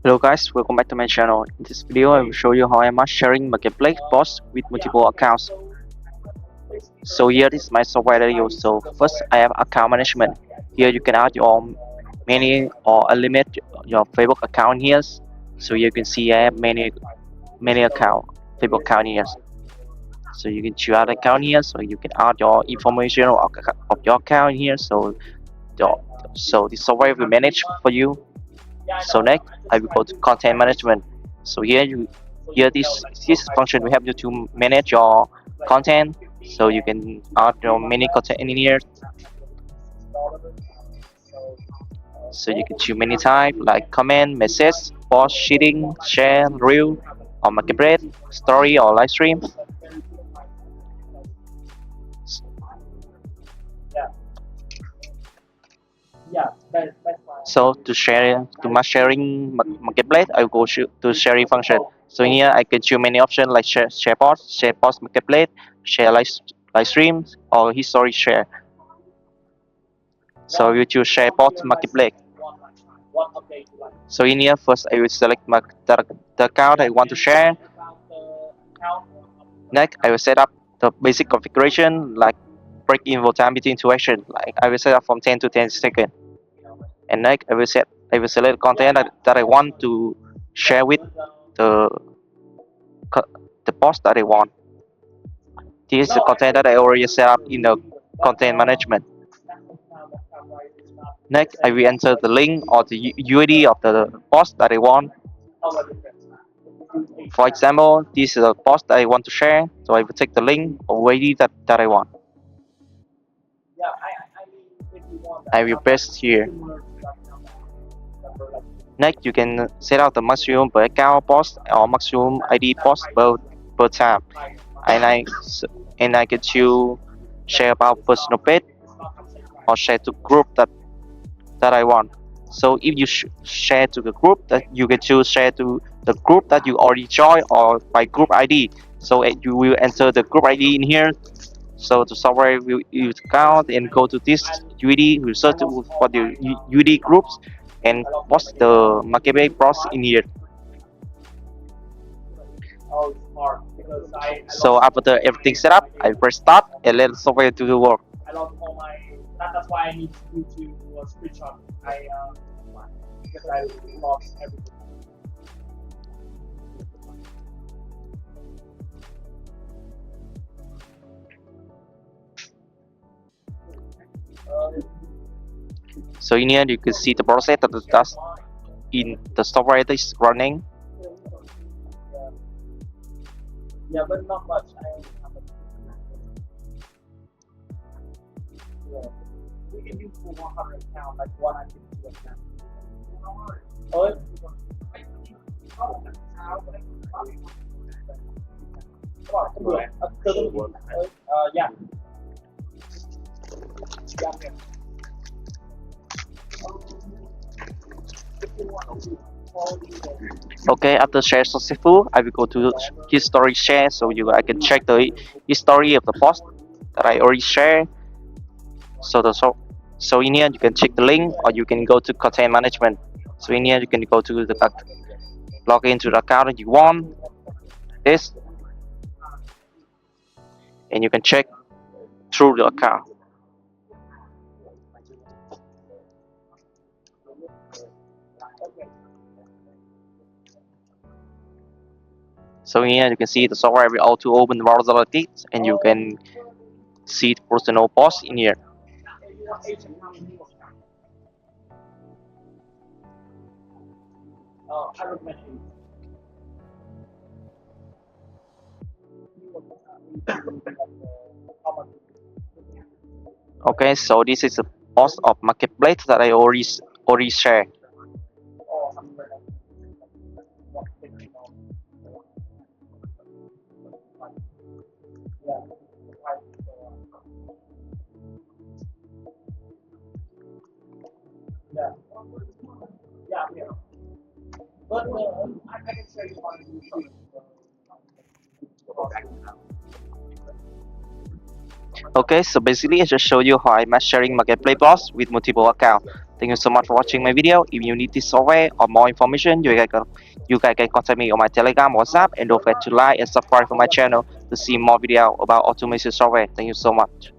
Hello guys, welcome back to my channel. In this video, I will show you how I am sharing marketplace posts with multiple accounts. So here is my software review. So first, I have account management. Here you can add your many or unlimit your Facebook account here. So you can see I have many account Facebook account here. So you can choose add account here. So you can add your information of your account here. The, so the software will manage for you. So next, I will go to content management. So here this function will help you to manage your content. So you can add your many content in here. So you can choose many type like comment, message, post, sharing, share, reel, or marketplace, story, or live stream. So to my sharing marketplace, I go to sharing function. So here I can choose many options like share post marketplace, share live streams, or history share. So you choose share post marketplace. So in here first I will select the account I want to share. Next I will set up the basic configuration like break info time between two actions. Like I will set up from 10 to 10 seconds. And next I will select content that I want to share with the the post that I want. This is the content that I already set up in the content management. Next, I will enter the link or the UID of the post that I want. For example, this is a post that I want to share, so I will take the link or UID that I want. I will paste here. Next, you can set out the maximum per account post or maximum ID post per time. And I can choose share about personal page or share to group that I want. So if you share to the group, that you can choose share to the group that you already joined or by group ID. So you will enter the group ID in here. So the software will use account and go to this UID, will search for the UID groups and post the marketplace post in here. So after everything set up, I press start and let the software do the work. So in here you can see the process that does in the software that is running. Okay, after share successful, I will go to history share, so I can check the history of the post that I already shared. So in here you can check the link, or you can go to content management. So in here you can go to the log into the account that you want this, and you can check through the account. So here you can see the software will auto open the browser like this, and you can see the personal post in here. Okay, so this is a post of marketplace that I already shared. Okay, so basically I just show you how I'm sharing marketplace posts with multiple accounts. Thank you so much for watching my video. If you need this software or more information, you guys can contact me on my Telegram, WhatsApp, and don't forget to like and subscribe for my channel to see more video about automation software. Thank you so much.